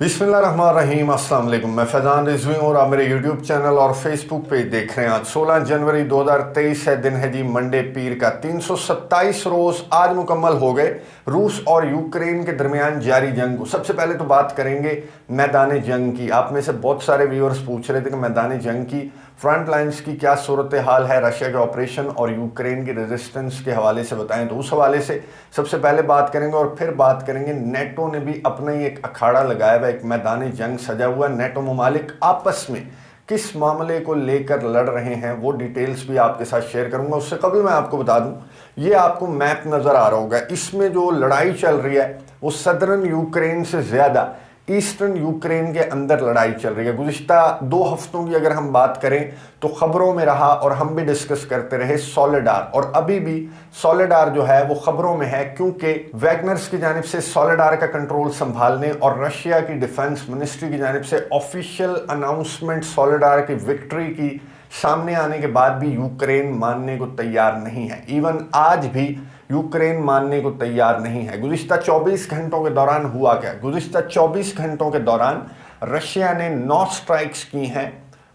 बिस्मिल्लाहिर्रहमानिर्रहीम, अस्सलाम वालेकुम। मैं फैज़ान रिजवी और आप मेरे यूट्यूब चैनल और फेसबुक पेज देख रहे हैं। आज 16 जनवरी 2023 है, दिन है जी मंडे पीर का। 327 रोज़ आज मुकम्मल हो गए रूस और यूक्रेन के दरमियान जारी जंग को। सबसे पहले तो बात करेंगे मैदान जंग की। आप में से बहुत सारे व्यूअर्स पूछ रहे थे कि मैदान जंग की फ्रंट लाइन्स की क्या सूरत हाल है, रशिया के ऑपरेशन और यूक्रेन की रेजिस्टेंस के हवाले से बताएं। तो उस हवाले से सबसे पहले बात करेंगे और फिर बात करेंगे नेटो ने भी अपना ही एक अखाड़ा लगाया हुआ, एक मैदान जंग सजा हुआ। नेटो ममालिक आपस में किस मामले को लेकर लड़ रहे हैं वो डिटेल्स भी आपके साथ शेयर करूंगा। उससे कबल मैं आपको बता दूं, ये आपको मैप नजर आ रहा होगा, इसमें जो लड़ाई चल रही है वो सदर्न यूक्रेन से ज्यादा ईस्टर्न यूक्रेन के अंदर लड़ाई चल रही है। गुज़िश्ता 2 हफ्तों की अगर हम बात करें तो खबरों में रहा और हम भी डिस्कस करते रहे सोलेडार, और अभी भी सोलेडार जो है वो खबरों में है, क्योंकि वैगनर्स की जानिब से सोलेडार का कंट्रोल संभालने और रशिया की डिफेंस मिनिस्ट्री की जानिब से ऑफिशियल अनाउंसमेंट सोलेडार की विक्ट्री की सामने आने के बाद भी यूक्रेन मानने को तैयार नहीं है। इवन आज भी यूक्रेन मानने को तैयार नहीं है। गुज़िश्ता 24 घंटों के दौरान हुआ क्या? गुज़िश्ता 24 घंटों के दौरान रशिया ने 9 स्ट्राइक्स की हैं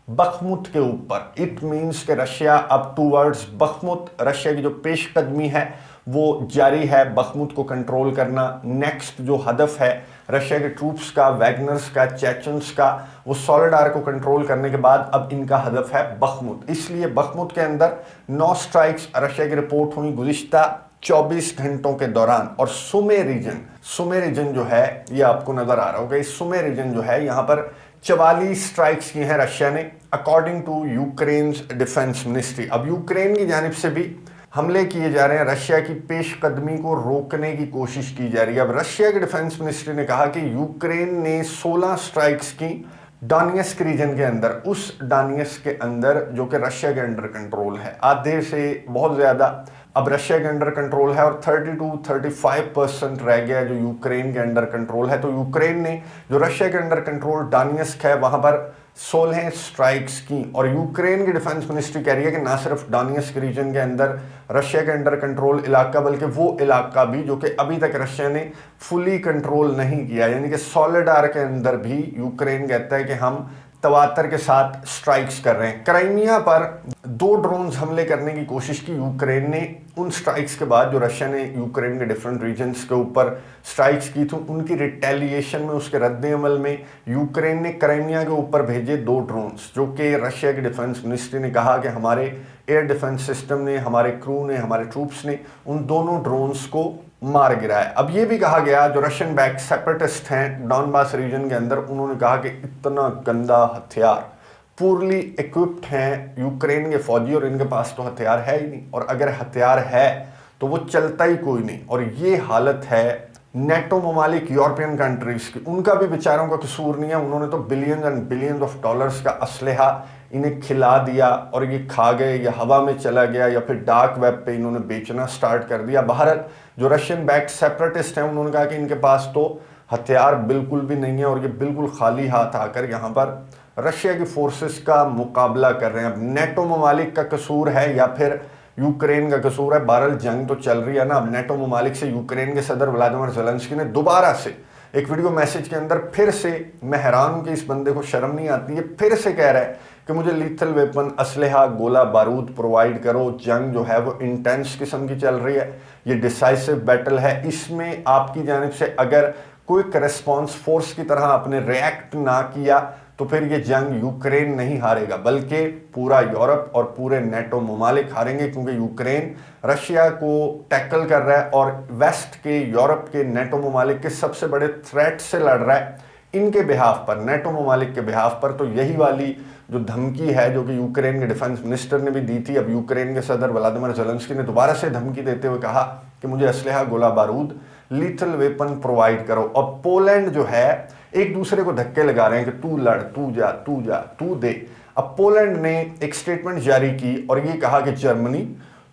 बखमुत के ऊपर। इट मीन्स कि रशिया अब टूवर्ड्स बखमुत, रशिया की जो पेशकदमी है वो जारी है बखमुत को कंट्रोल करना। नेक्स्ट जो हदफ है रशिया के ट्रूप्स का, वैगनर्स का, चेचन्स का, वो सोलेडार को कंट्रोल करने के बाद अब इनका हदफ है बखमुत। इसलिए बखमुत के अंदर 9 स्ट्राइक्स रशिया की रिपोर्ट हुई गुज़िश्ता 24 घंटों के दौरान। और सुमे रीजन जो है ये आपको नजर आ रहा होगा, इस सुमे रीजन जो है यहाँ पर 44 स्ट्राइक्स की हैं रशिया ने, according to Ukraine defence ministry. अब यूक्रेन की जानिब से भी हमले किए जा रहे हैं, रशिया की पेशकदमी को रोकने की कोशिश की जा रही है। अब रशिया के डिफेंस मिनिस्ट्री ने कहा कि यूक्रेन ने 16 स्ट्राइक्स की डोनेट्स्क रीजन के अंदर, उस डोनेट्स्क के अंदर जो कि रशिया के अंडर कंट्रोल है। आधे से बहुत ज़्यादा अब रशिया के अंडर कंट्रोल है और 32-35% रह गया जो यूक्रेन के अंडर कंट्रोल है। तो यूक्रेन ने जो रशिया के अंडर कंट्रोल डोनेट्स्क है वहां पर 16 स्ट्राइक्स की। और यूक्रेन की डिफेंस मिनिस्ट्री कह रही है कि ना सिर्फ डोनेट्स्क रीजन के अंदर रशिया के अंडर कंट्रोल इलाका, बल्कि वो इलाका भी जो कि अभी तक रशिया ने फुली कंट्रोल नहीं किया, यानी कि सोलेडार के अंदर भी यूक्रेन कहता है कि हम तवातर के साथ स्ट्राइक्स कर रहे हैं। क्राइमिया पर 2 ड्रोन्स हमले करने की कोशिश की यूक्रेन ने। उन स्ट्राइक्स के बाद जो रशिया ने यूक्रेन के डिफरेंट रीजन्स के ऊपर स्ट्राइक्स की थी, उनकी रिटेलिएशन में, उसके रद्द-ए-अमल में यूक्रेन ने क्राइमिया के ऊपर भेजे 2 ड्रोन्स, जो कि रशिया की डिफेंस मिनिस्ट्री ने कहा कि हमारे एयर डिफेंस सिस्टम ने, हमारे क्रू ने, हमारे ट्रूप्स ने उन दोनों ड्रोन्स को मार गिराया। अब ये भी कहा गया जो रशियन बैक सेपरेटिस्ट हैं डॉनबास रीजन के अंदर, उन्होंने कहा कि इतना गंदा हथियार पूर्ली इक्विप्ड हैं यूक्रेन के फौजी और इनके पास तो हथियार है ही नहीं, और अगर हथियार है तो वो चलता ही कोई नहीं। और ये हालत है नेटो ममालिक यूरोपियन कंट्रीज की। उनका भी बेचारों का कसूर नहीं है, उन्होंने तो billions and billions of dollars का असलहा इन्हें खिला दिया और ये खा गए, या हवा में चला गया, या फिर डार्क वेब पे इन्होंने बेचना स्टार्ट कर दिया। बहरहाल जो रशियन बैक्ड सेपरेटिस्ट हैं उन्होंने कहा कि इनके पास तो हथियार बिल्कुल भी नहीं है और ये बिल्कुल खाली हाथ आकर यहाँ पर रशिया की फोर्सेस का मुकाबला कर रहे हैं। अब नेटो ममालिक का कसूर है या फिर यूक्रेन का कसूर है? बहरहाल जंग तो चल रही है ना। अब नेटो ममालिक से यूक्रेन के सदर व्लादिमीर ज़ेलेंस्की ने दोबारा से एक वीडियो मैसेज के अंदर फिर से, मैं हैरान हूं कि इस बंदे को शर्म नहीं आती है, फिर से कह रहा है कि मुझे लीथल वेपन, असलहा, गोला बारूद प्रोवाइड करो। जंग जो है वो इंटेंस किस्म की चल रही है, ये डिसाइसिव बैटल है। इसमें आपकी जानिब से अगर क्विक रिस्पॉन्स फोर्स की तरह आपने रिएक्ट ना किया तो फिर ये जंग यूक्रेन नहीं हारेगा, बल्कि पूरा यूरोप और पूरे नेटो ममालिक हारेंगे, क्योंकि यूक्रेन रशिया को टैकल कर रहा है और वेस्ट के, यूरोप के, नेटो ममालिक के सबसे बड़े थ्रेट से लड़ रहा है इनके बिहाफ पर, नेटो ममालिक के बिहाफ पर। तो यही वाली जो धमकी है जो कि यूक्रेन के डिफेंस मिनिस्टर ने भी दी थी, अब यूक्रेन के सदर व्लादिमीर ज़ेलेंस्की ने दोबारा से धमकी देते हुए कहा कि मुझे असलहा, गोला बारूद, लीथल वेपन प्रोवाइड करो। और पोलैंड जो है एक दूसरे को धक्के लगा रहे हैं कि तू लड़, तू जा, तू जा, तू दे। अब पोलैंड ने एक स्टेटमेंट जारी की और ये कहा कि जर्मनी,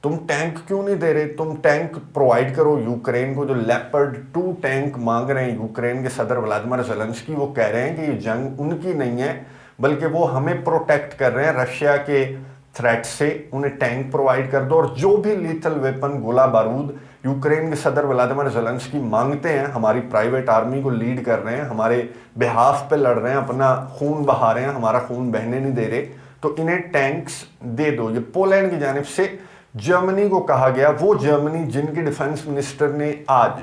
तुम टैंक क्यों नहीं दे रहे? तुम टैंक प्रोवाइड करो यूक्रेन को। जो लेपर्ड 2 टैंक मांग रहे हैं यूक्रेन के सदर व्लादिमीर ज़ेलेंस्की, वो कह रहे हैं कि ये जंग उनकी नहीं है, बल्कि वो हमें प्रोटेक्ट कर रहे हैं रशिया के थ्रेट से उन्हें टैंक प्रोवाइड कर दो, और जो भी लीथल वेपन गोला बारूद यूक्रेन के सदर व्लादिमीर ज़ेलेंस्की मांगते हैं, हमारी प्राइवेट आर्मी को लीड कर रहे हैं, हमारे बिहाफ पे लड़ रहे हैं, अपना खून बहा रहे हैं, हमारा खून बहने नहीं दे रहे, तो इन्हें टैंक्स दे दो। ये पोलैंड की जानिब से जर्मनी को कहा गया, वो जर्मनी जिनके डिफेंस मिनिस्टर ने आज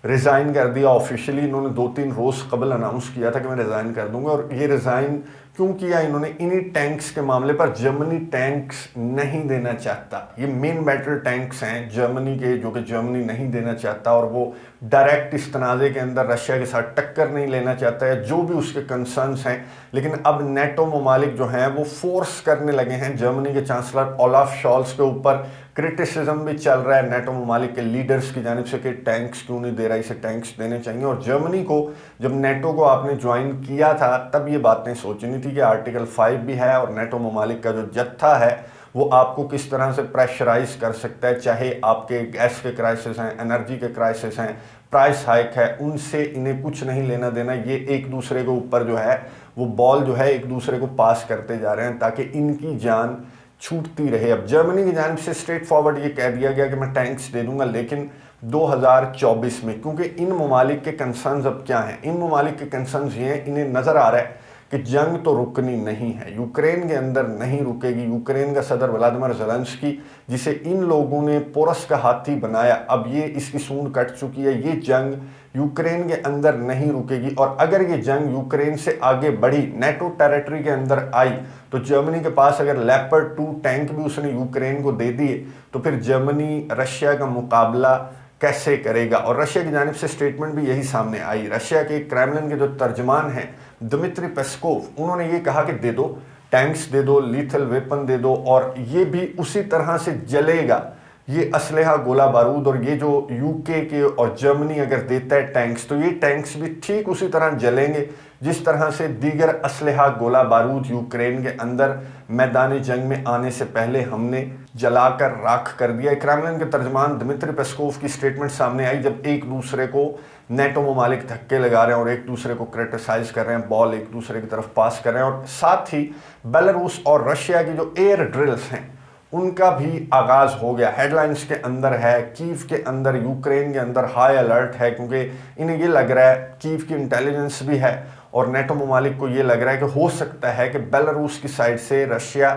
रिज़ाइन कर दिया ऑफिशियली। इन्होंने 2-3 रोज़ कबल अनाउंस किया था कि मैं रिज़ाइन कर दूंगा, और ये रिज़ाइन क्यों किया इन्होंने? इन्हीं टैंक्स के मामले पर। जर्मनी टैंक्स नहीं देना चाहता, ये मेन बैटल टैंक्स हैं जर्मनी के, जो कि जर्मनी नहीं देना चाहता, और वो डायरेक्ट इस तनाज़े के अंदर रशिया के साथ टक्कर नहीं लेना चाहता है, जो भी उसके कंसर्न्स हैं। लेकिन अब नेटो ममालिक जो हैं वो फोर्स करने लगे हैं जर्मनी के चांसलर ओलाफ शॉल्स के ऊपर। क्रिटिसिज्म भी चल रहा है नेटो ममालिक के लीडर्स की जानिब से कि टैंक्स क्यों नहीं दे रहा, इसे टैंक्स देने चाहिए। और जर्मनी को, जब नेटो को आपने ज्वाइन किया था, तब ये बातें सोचनी थी कि आर्टिकल 5 भी है, और नेटो ममालिक का जो जत्था है वो आपको किस तरह से प्रेशराइज कर सकता है, चाहे आपके गैस के क्राइसिस हैं, एनर्जी के क्राइसिस हैं, प्राइस हाइक है, उनसे इन्हें कुछ नहीं लेना देना। ये एक दूसरे के ऊपर जो है वो बॉल जो है एक दूसरे को पास करते जा रहे हैं ताकि इनकी जान छूटती रहे। अब जर्मनी की जानिब से स्ट्रेट फॉरवर्ड ये कह दिया गया कि मैं टैंक्स दे दूंगा, लेकिन 2024 में, क्योंकि इन ममालिक के कंसर्न्स अब क्या हैं? इन ममालिक के कंसर्न्स ये हैं, इन्हें नज़र आ रहा है कि जंग तो रुकनी नहीं है, यूक्रेन के अंदर नहीं रुकेगी। यूक्रेन का सदर व्लादिमीर ज़ेलेंस्की, जिसे इन लोगों ने पोरस का हाथी बनाया, अब ये इसकी सूंड कट चुकी है। ये जंग यूक्रेन के अंदर नहीं रुकेगी, और अगर ये जंग यूक्रेन से आगे बढ़ी, नेटो टेरिटरी के अंदर आई, तो जर्मनी के पास अगर लेपर्ड 2 टैंक भी उसने यूक्रेन को दे दिए, तो फिर जर्मनी रशिया का मुकाबला कैसे करेगा? और रशिया की जानिब से स्टेटमेंट भी यही सामने आई। रशिया के क्रेमलिन के जो तर्जमान हैं दिमित्री पेस्कोव, उन्होंने ये कहा कि दे दो टैंक्स, दे दो लीथल वेपन दे दो, और ये भी उसी तरह से जलेगा ये असलहा गोला बारूद। और ये जो यूके के और जर्मनी अगर देता है टैंक्स, तो ये टैंक्स भी ठीक उसी तरह जलेंगे जिस तरह से दीगर असलहा गोला बारूद यूक्रेन के अंदर मैदानी जंग में आने से पहले हमने जलाकर राख कर दिया। क्रेमलिन के तर्जमान दिमित्री पेस्कोव की स्टेटमेंट सामने आई जब एक दूसरे को नेटो ममालिक धक्के लगा रहे हैं और एक दूसरे को क्रिटिसाइज कर रहे हैं, बॉल एक दूसरे की तरफ पास कर रहे हैं, और साथ ही बेलारूस और रशिया की जो एयर ड्रिल्स हैं उनका भी आगाज हो गया। हेडलाइंस के अंदर है, कीव के अंदर, यूक्रेन के अंदर हाई अलर्ट है, क्योंकि इन्हें ये लग रहा है, कीव की इंटेलिजेंस भी है और नेटो ममालिक को ये लग रहा है कि हो सकता है कि बेलारूस की साइड से रशिया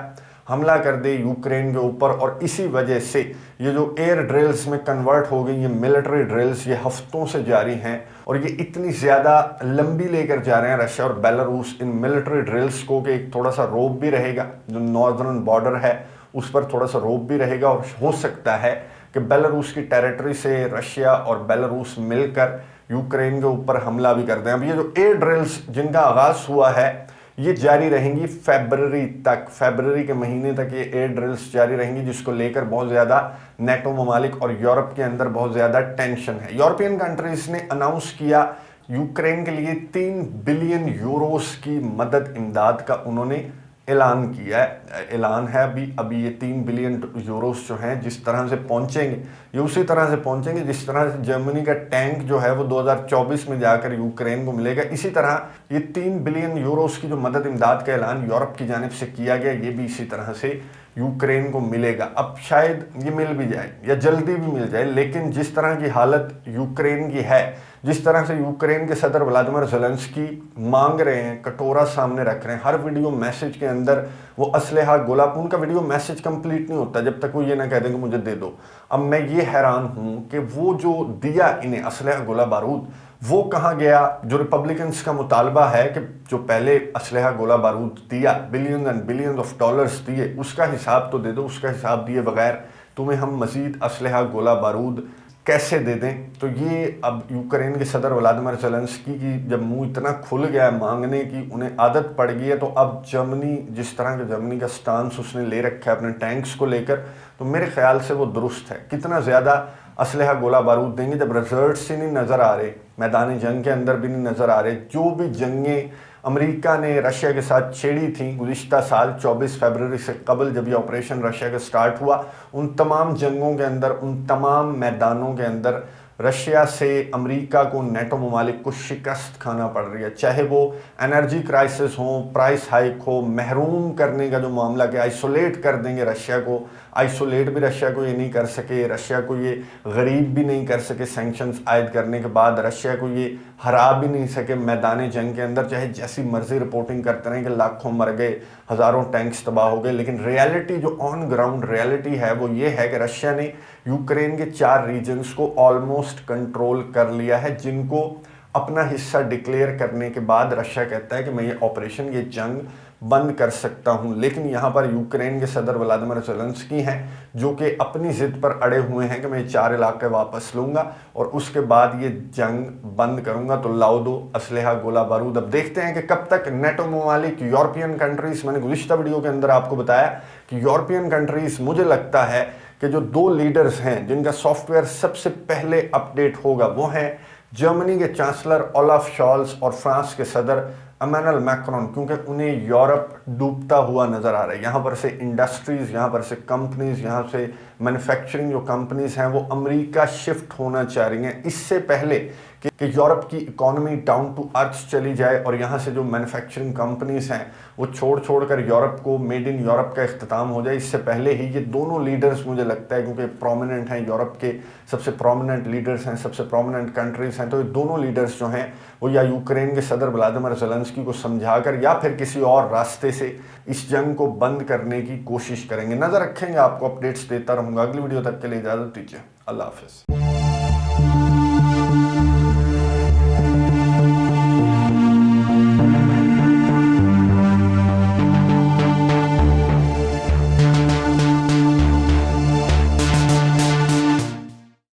हमला कर दे यूक्रेन के ऊपर, और इसी वजह से ये जो एयर ड्रिल्स में कन्वर्ट हो गई, ये मिलिट्री ड्रिल्स ये हफ्तों से जारी हैं, और ये इतनी ज़्यादा लंबी लेकर जा रहे हैं रशिया और बेलारूस इन मिलिट्री ड्रिल्स को कि एक थोड़ा सा रोप भी रहेगा, जो नॉर्दर्न बॉर्डर है उस पर थोड़ा सा रोप भी रहेगा, और हो सकता है कि बेलारूस की टेरिटरी से रशिया और बेलारूस मिलकर यूक्रेन के ऊपर हमला भी कर दें। अब ये जो एयर ड्रिल्स जिनका आगाज़ हुआ है ये जारी रहेंगी फरवरी तक, फरवरी के महीने तक ये एयर ड्रिल्स जारी रहेंगी, जिसको लेकर बहुत ज़्यादा नेटो ममालिक और यूरोप के अंदर बहुत ज़्यादा टेंशन है। यूरोपियन कंट्रीज़ ने अनाउंस किया यूक्रेन के लिए 3 बिलियन यूरोस की मदद इमदाद का उन्होंने ऐलान किया है। ऐलान है अभी ये 3 बिलियन यूरोस जो हैं जिस तरह से पहुंचेंगे, ये उसी तरह से पहुंचेंगे जिस तरह से जर्मनी का टैंक जो है वो 2024 में जाकर यूक्रेन को मिलेगा। इसी तरह ये 3 बिलियन यूरोस की जो मदद इमदाद का ऐलान यूरोप की जानिब से किया गया, ये भी इसी तरह से यूक्रेन को मिलेगा। अब शायद ये मिल भी जाए या जल्दी भी मिल जाए, लेकिन जिस तरह की हालत यूक्रेन की है, जिस तरह से यूक्रेन के सदर व्लादिमीर ज़ेलेंस्की मांग रहे हैं, कटोरा सामने रख रहे हैं, हर वीडियो मैसेज के अंदर वो असलहा गोला, उनका वीडियो मैसेज कंप्लीट नहीं होता जब तक वो ये ना कह दें कि मुझे दे दो। अब मैं ये हैरान हूँ कि वो जो दिया इन्हें असलहा गोला बारूद, वो कहाँ गया? जो रिपब्लिकन्स का मुतालबा है कि जो पहले असलहा गोला बारूद दिया, billion and billion of dollars दिए, उसका हिसाब तो दे दो। उसका हिसाब दिए बगैर तुम्हें हम मज़ीद असलहा गोला बारूद कैसे दे दें? तो ये अब यूक्रेन के सदर व्लादिमीर ज़ेलेंस्की की जब मुंह इतना खुल गया है मांगने की, उन्हें आदत पड़ गई है, तो अब जर्मनी जिस तरह का जर्मनी का स्टांस उसने ले रखा है अपने टैंक्स को लेकर, तो मेरे ख्याल से वो दुरुस्त है। कितना ज़्यादा असलहा गोला बारूद देंगे जब रिजल्ट्स ही नहीं नज़र आ रहे, मैदानी जंग के अंदर भी नहीं नज़र आ रहे। जो भी जंगें अमेरिका ने रशिया के साथ छेड़ी थी गुज़िश्ता साल 24 फरवरी से कबल, जब ये ऑपरेशन रशिया का स्टार्ट हुआ, उन तमाम जंगों के अंदर, उन तमाम मैदानों के अंदर रशिया से अमेरिका को, नेटो ममालिक को शिकस्त खाना पड़ रही है, चाहे वो एनर्जी क्राइसिस हो, प्राइस हाइक हो, महरूम करने का जो मामला कि आइसोलेट कर देंगे रशिया को, आइसोलेट भी रशिया को ये नहीं कर सके, रशिया को ये गरीब भी नहीं कर सके सैंक्शंस आयद करने के बाद, रशिया को ये हरा भी नहीं सके मैदान जंग के अंदर, चाहे जैसी मर्जी रिपोर्टिंग करते रहें कि लाखों मर गए, हज़ारों टैंक्स तबाह हो गए, लेकिन रियलिटी जो ऑन ग्राउंड रियलिटी है वो ये है कि रशिया ने यूक्रेन के 4 रीजन्स को ऑलमोस्ट कंट्रोल कर लिया है, जिनको अपना हिस्सा डिक्लेयर करने के बाद रशिया कहता है कि मैं ये ऑपरेशन, ये जंग बंद कर सकता हूं। लेकिन यहां पर यूक्रेन के सदर व्लादिमीर ज़ेलेंस्की हैं जो कि अपनी जिद पर अड़े हुए हैं कि मैं ये 4 इलाके वापस लूंगा और उसके बाद ये जंग बंद करूंगा, तो लाओ दो असलहा, गोला बारूद। अब देखते हैं कि कब तक नेटो ममालिक, यूरोपियन कंट्रीज, मैंने गुज़िश्ता वीडियो के अंदर आपको बताया कि यूरोपियन कंट्रीज, मुझे लगता है कि जो 2 लीडर्स हैं जिनका सॉफ्टवेयर सबसे पहले अपडेट होगा वो हैं जर्मनी के चांसलर ओलाफ शॉल्स और फ्रांस के सदर इमैनुअल मैक्रोन, क्योंकि उन्हें यूरोप डूबता हुआ नज़र आ रहा है। यहाँ पर से इंडस्ट्रीज़, यहाँ पर से कंपनीज़, यहाँ से मैन्युफैक्चरिंग जो कंपनीज़ हैं वो अमेरिका शिफ्ट होना चाह रही हैं, इससे पहले कि यूरोप की इकोनॉमी डाउन टू अर्थ चली जाए और यहाँ से जो मैन्युफैक्चरिंग कंपनीज़ हैं वो छोड़ कर यूरोप को, मेड इन यूरोप का इख्तिताम हो जाए। इससे पहले ही ये दोनों लीडर्स, मुझे लगता है क्योंकि प्रोमिनेंट हैं, यूरोप के सबसे प्रोमिनेंट लीडर्स हैं, सबसे प्रोमिनेंट कंट्रीज़ हैं, तो ये दोनों लीडर्स जो हैं वो या यूक्रेन के सदर व्लादिमीर ज़ेलेंस्की को समझाकर या फिर किसी और रास्ते से इस जंग को बंद करने की कोशिश करेंगे। नज़र रखेंगे, आपको अपडेट्स देता रहूँगा। अगली वीडियो तक के लिए इजाज़त दीजिए। अल्लाह हाफ़िज़।